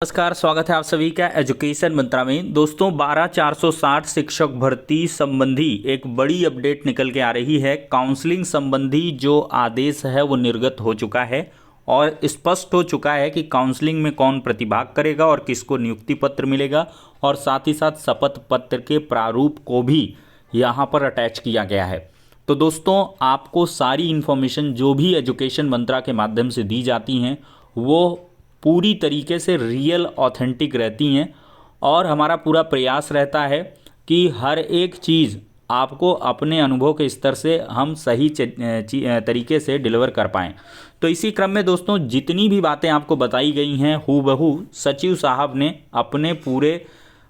नमस्कार, स्वागत है आप सभी का एजुकेशन मंत्रा में। दोस्तों 12,460 शिक्षक भर्ती संबंधी एक बड़ी अपडेट निकल के आ रही है। काउंसलिंग संबंधी जो आदेश है वो निर्गत हो चुका है और स्पष्ट हो चुका है कि काउंसलिंग में कौन प्रतिभाग करेगा और किसको नियुक्ति पत्र मिलेगा, और साथ ही साथ शपथ पत्र के प्रारूप को भी यहाँ पर अटैच किया गया है। तो दोस्तों आपको सारी इन्फॉर्मेशन जो भी एजुकेशन मंत्रा के माध्यम से दी जाती हैं वो पूरी तरीके से रियल ऑथेंटिक रहती हैं, और हमारा पूरा प्रयास रहता है कि हर एक चीज़ आपको अपने अनुभव के स्तर से हम सही तरीके से डिलीवर कर पाएँ। तो इसी क्रम में दोस्तों जितनी भी बातें आपको बताई गई हैं हूबहू सचिव साहब ने अपने पूरे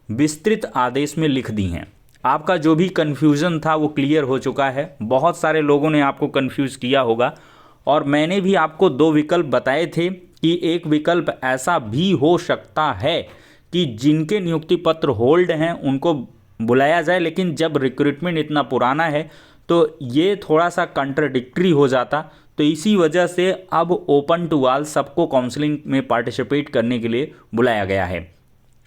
विस्तृत आदेश में लिख दी हैं। आपका जो भी कन्फ्यूज़न था वो क्लियर हो चुका है। बहुत सारे लोगों ने आपको कन्फ्यूज़ किया होगा, और मैंने भी आपको दो विकल्प बताए थे कि एक विकल्प ऐसा भी हो सकता है कि जिनके नियुक्ति पत्र होल्ड हैं उनको बुलाया जाए, लेकिन जब रिक्रूटमेंट इतना पुराना है तो ये थोड़ा सा कंट्राडिक्टरी हो जाता। तो इसी वजह से अब ओपन टू ऑल सबको काउंसलिंग में पार्टिसिपेट करने के लिए बुलाया गया है।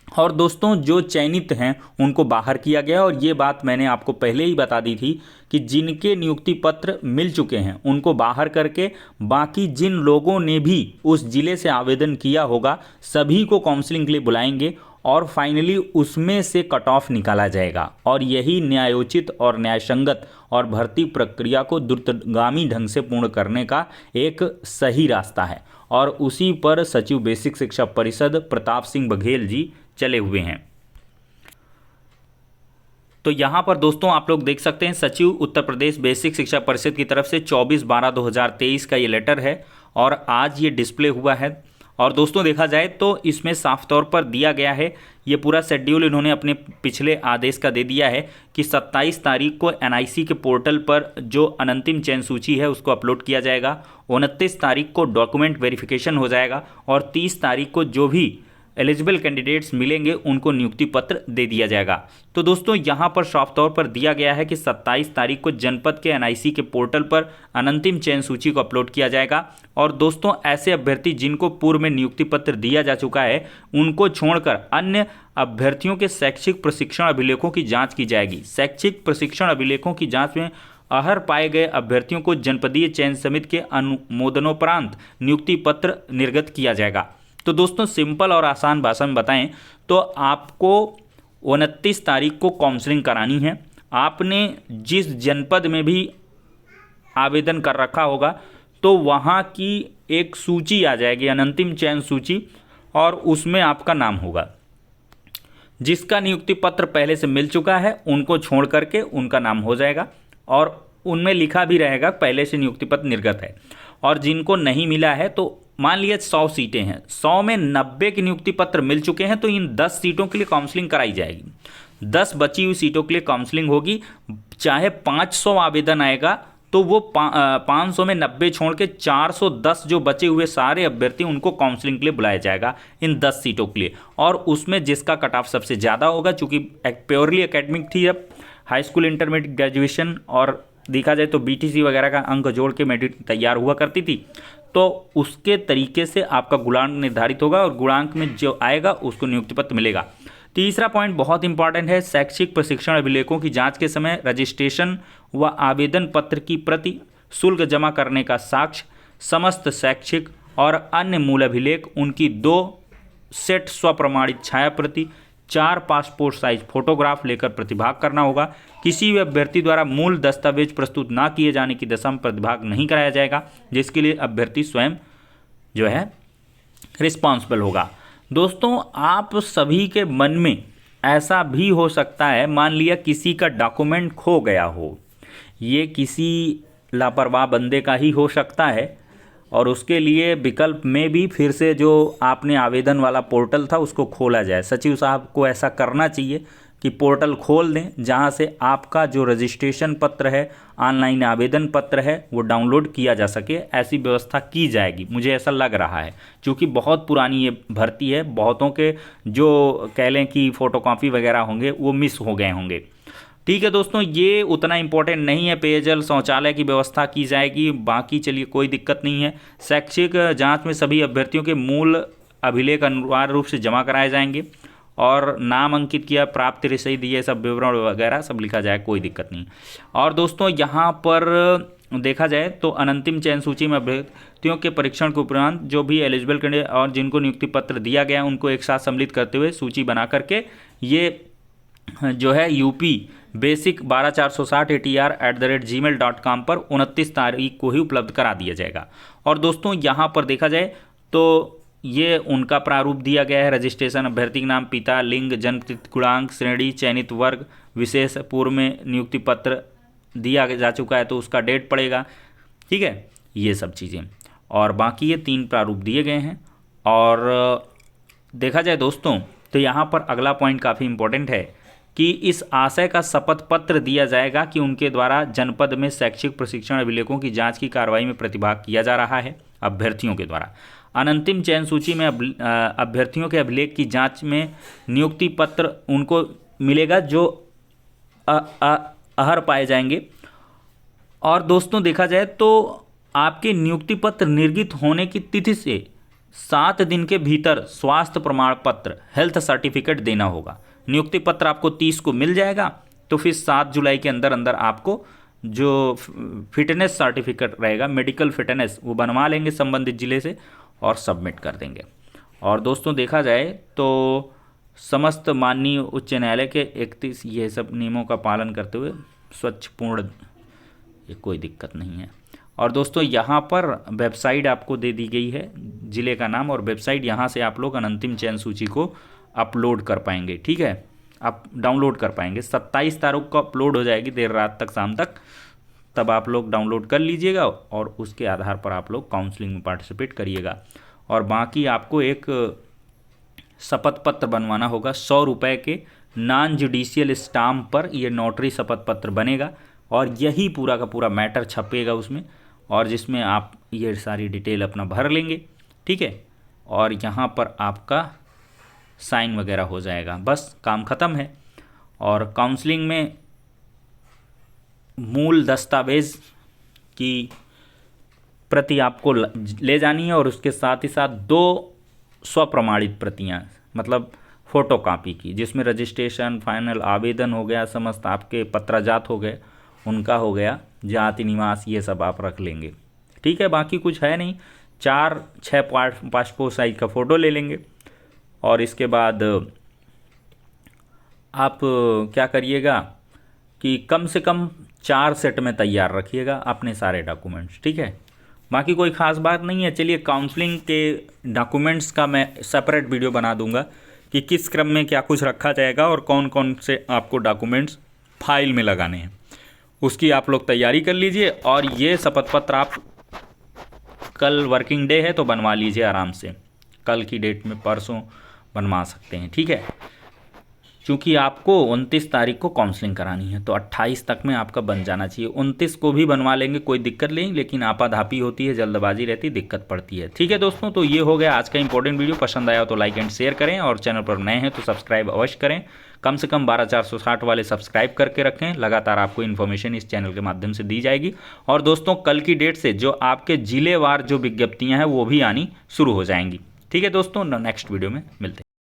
और दोस्तों जो चयनित हैं उनको बाहर किया गया, और ये बात मैंने आपको पहले ही बता दी थी कि जिनके नियुक्ति पत्र मिल चुके हैं उनको बाहर करके बाकी जिन लोगों ने भी उस जिले से आवेदन किया होगा सभी को काउंसलिंग के लिए बुलाएंगे, और फाइनली उसमें से कट ऑफ निकाला जाएगा। और यही न्यायोचित और न्यायसंगत और भर्ती प्रक्रिया को द्रुतगामी ढंग से पूर्ण करने का एक सही रास्ता है, और उसी पर सचिव बेसिक शिक्षा परिषद प्रताप सिंह बघेल जी चले हुए हैं। तो यहाँ पर दोस्तों आप लोग देख सकते हैं सचिव उत्तर प्रदेश बेसिक शिक्षा परिषद की तरफ से 24/12/2023 का ये लेटर है, और आज ये डिस्प्ले हुआ है। और दोस्तों देखा जाए तो इसमें साफ तौर पर दिया गया है, ये पूरा शेड्यूल इन्होंने अपने पिछले आदेश का दे दिया है कि 27 तारीख को एनआईसी के पोर्टल पर जो अनंतिम चयन सूची है उसको अपलोड किया जाएगा, 29 तारीख को डॉक्यूमेंट वेरिफिकेशन हो जाएगा, और 30 तारीख को जो भी एलिजिबल कैंडिडेट्स मिलेंगे उनको नियुक्ति पत्र दे दिया जाएगा। तो दोस्तों यहाँ पर साफ तौर पर दिया गया है कि 27 तारीख को जनपद के एनआईसी के पोर्टल पर अनंतिम चयन सूची को अपलोड किया जाएगा। और दोस्तों ऐसे अभ्यर्थी जिनको पूर्व में नियुक्ति पत्र दिया जा चुका है उनको छोड़कर अन्य अभ्यर्थियों के शैक्षिक प्रशिक्षण अभिलेखों की जाँच की जाएगी। शैक्षिक प्रशिक्षण अभिलेखों की जाँच में अहर पाए गए अभ्यर्थियों को जनपदीय चयन समिति के अनुमोदनोपरांत नियुक्ति पत्र निर्गत किया जाएगा। तो दोस्तों सिंपल और आसान भाषा में बताएं तो आपको 29 तारीख को काउंसलिंग करानी है। आपने जिस जनपद में भी आवेदन कर रखा होगा तो वहाँ की एक सूची आ जाएगी, अनंतिम चयन सूची, और उसमें आपका नाम होगा। जिसका नियुक्ति पत्र पहले से मिल चुका है उनको छोड़ करके उनका नाम हो जाएगा, और उनमें लिखा भी रहेगा पहले से नियुक्ति पत्र निर्गत है। और जिनको नहीं मिला है तो मान लिया 100 सीटें हैं, 100 में 90 के नियुक्ति पत्र मिल चुके हैं, तो इन 10 सीटों के लिए काउंसलिंग कराई जाएगी। 10 बची हुई सीटों के लिए काउंसलिंग होगी। चाहे 500 आवेदन आएगा तो वो 500 में 90 छोड़ के 410 जो बचे हुए सारे अभ्यर्थी उनको काउंसलिंग के लिए बुलाया जाएगा इन 10 सीटों के लिए। और उसमें जिसका कट ऑफ सबसे ज़्यादा होगा, चूँकि प्योरली एकेडमिक थी, अब हाई स्कूल इंटरमीडिएट ग्रेजुएशन और देखा जाए तो बीटीसी वगैरह का अंक जोड़ के मेरिट तैयार हुआ करती थी, तो उसके तरीके से आपका गुणांक निर्धारित होगा, और गुणांक में जो आएगा उसको नियुक्ति पत्र मिलेगा। तीसरा पॉइंट बहुत इंपॉर्टेंट है, शैक्षिक प्रशिक्षण अभिलेखों की जांच के समय रजिस्ट्रेशन व आवेदन पत्र की प्रति, शुल्क जमा करने का साक्ष्य, समस्त शैक्षिक और अन्य मूल अभिलेख, उनकी 2 सेट स्वप्रमाणित छाया प्रति, 4 पासपोर्ट साइज फोटोग्राफ लेकर प्रतिभाग करना होगा। किसी भी अभ्यर्थी द्वारा मूल दस्तावेज प्रस्तुत ना किए जाने की दशा में प्रतिभाग नहीं कराया जाएगा, जिसके लिए अभ्यर्थी स्वयं जो है रिस्पॉन्सिबल होगा। दोस्तों आप सभी के मन में ऐसा भी हो सकता है, मान लिया किसी का डॉक्यूमेंट खो गया हो, ये किसी लापरवाह बंदे का ही हो सकता है, और उसके लिए विकल्प में भी फिर से जो आपने आवेदन वाला पोर्टल था उसको खोला जाए। सचिव साहब को ऐसा करना चाहिए कि पोर्टल खोल दें जहां से आपका जो रजिस्ट्रेशन पत्र है, ऑनलाइन आवेदन पत्र है, वो डाउनलोड किया जा सके। ऐसी व्यवस्था की जाएगी, मुझे ऐसा लग रहा है, क्योंकि बहुत पुरानी ये भर्ती है। बहुतों के जो कह लें कि फ़ोटोकॉपी वगैरह होंगे वो मिस हो गए होंगे। ठीक है दोस्तों, ये उतना इम्पोर्टेंट नहीं है। पेयजल शौचालय की व्यवस्था की जाएगी, बाकी चलिए कोई दिक्कत नहीं है। शैक्षिक जांच में सभी अभ्यर्थियों के मूल अभिलेख अनिवार्य रूप से जमा कराए जाएंगे और नाम अंकित किया, प्राप्त रसीद, ये सब विवरण वगैरह सब लिखा जाए, कोई दिक्कत नहीं। और दोस्तों यहाँ पर देखा जाए तो अनंतिम चयन सूची में अभ्यर्थियों के परीक्षण के उपरांत जो भी एलिजिबल कैंडिडेट और जिनको नियुक्ति पत्र दिया गया उनको एक साथ सम्मिलित करते हुए सूची बना करके ये जो है यूपी बेसिक 12460ATR@gmail.com पर 29 तारीख को ही उपलब्ध करा दिया जाएगा। और दोस्तों यहाँ पर देखा जाए तो ये उनका प्रारूप दिया गया है। रजिस्ट्रेशन, अभ्यर्थी का नाम, पिता, लिंग, जन्मतिथि, गुणांक, श्रेणी, चयनित वर्ग, विशेष, पूर्व में नियुक्ति पत्र दिया जा चुका है तो उसका डेट पड़ेगा, ठीक है, ये सब चीज़ें। और बाकी ये 3 प्रारूप दिए गए हैं। और देखा जाए दोस्तों तो यहाँ पर अगला पॉइंट काफ़ी इंपॉर्टेंट है कि इस आशय का शपथ पत्र दिया जाएगा कि उनके द्वारा जनपद में शैक्षिक प्रशिक्षण अभिलेखों की जांच की कार्रवाई में प्रतिभाग किया जा रहा है। अभ्यर्थियों के द्वारा अनंतिम चयन सूची में अभ्यर्थियों के अभिलेख की जांच में नियुक्ति पत्र उनको मिलेगा जो अहर पाए जाएंगे। और दोस्तों देखा जाए तो आपके नियुक्ति पत्र निर्गत होने की तिथि से 7 दिन के भीतर स्वास्थ्य प्रमाण पत्र, हेल्थ सर्टिफिकेट देना होगा। नियुक्ति पत्र आपको 30 को मिल जाएगा तो फिर 7 जुलाई के अंदर अंदर आपको जो फिटनेस सर्टिफिकेट रहेगा, मेडिकल फिटनेस, वो बनवा लेंगे संबंधित जिले से और सबमिट कर देंगे। और दोस्तों देखा जाए तो समस्त माननीय उच्च न्यायालय के 31 ये सब नियमों का पालन करते हुए स्वच्छ पूर्ण, ये कोई दिक्कत नहीं है। और दोस्तों यहाँ पर वेबसाइट आपको दे दी गई है, ज़िले का नाम और वेबसाइट, यहाँ से आप लोग अनंतिम चयन सूची को अपलोड कर पाएंगे, ठीक है, आप डाउनलोड कर पाएंगे। 27 तारीख को अपलोड हो जाएगी, देर रात तक, शाम तक, तब आप लोग डाउनलोड कर लीजिएगा और उसके आधार पर आप लोग काउंसलिंग में पार्टिसिपेट करिएगा। और बाकी आपको एक शपथ पत्र बनवाना होगा 100 रुपये के नॉन जुडिशियल स्टाम्प पर, यह नोटरी शपथ पत्र बनेगा और यही पूरा का पूरा मैटर छपेगा उसमें, और जिसमें आप ये सारी डिटेल अपना भर लेंगे, ठीक है, और यहाँ पर आपका साइन वगैरह हो जाएगा, बस काम ख़त्म है। और काउंसलिंग में मूल दस्तावेज़ की प्रति आपको ले जानी है और उसके साथ ही साथ 2 स्वप्रमाणित प्रतियां, मतलब फ़ोटो कापी की, जिसमें रजिस्ट्रेशन, फाइनल आवेदन हो गया, समस्त आपके पत्राजात हो गए, उनका हो गया, जाति, निवास, ये सब आप रख लेंगे, ठीक है। बाकी कुछ है नहीं, 4-6 पासपोर्ट साइज का फ़ोटो ले लेंगे। और इसके बाद आप क्या करिएगा कि कम से कम 4 सेट में तैयार रखिएगा अपने सारे डॉक्यूमेंट्स, ठीक है। बाकी कोई ख़ास बात नहीं है। चलिए, काउंसलिंग के डॉक्यूमेंट्स का मैं सेपरेट वीडियो बना दूंगा कि किस क्रम में क्या कुछ रखा जाएगा और कौन कौन से आपको डॉक्यूमेंट्स फाइल में लगाने हैं, उसकी आप लोग तैयारी कर लीजिए। और ये शपथ पत्र आप कल वर्किंग डे है तो बनवा लीजिए आराम से, कल की डेट में, परसों बनवा सकते हैं, ठीक है। क्योंकि आपको 29 तारीख को काउंसलिंग करानी है तो 28 तक में आपका बन जाना चाहिए। 29 को भी बनवा लेंगे, कोई दिक्कत नहीं, लेकिन आपाधापी होती है, जल्दबाजी रहती, दिक्कत पड़ती है, ठीक है दोस्तों। तो ये हो गया आज का इंपॉर्टेंट वीडियो। पसंद आया तो लाइक एंड शेयर करें और चैनल पर नए हैं तो सब्सक्राइब अवश्य करें। कम से कम 12460 वाले सब्सक्राइब करके रखें, लगातार आपको इन्फॉर्मेशन इस चैनल के माध्यम से दी जाएगी। और दोस्तों कल की डेट से जो आपके जिलेवार जो विज्ञप्तियाँ हैं वो भी आनी शुरू हो जाएंगी, ठीक है दोस्तों। नेक्स्ट वीडियो में मिलते हैं।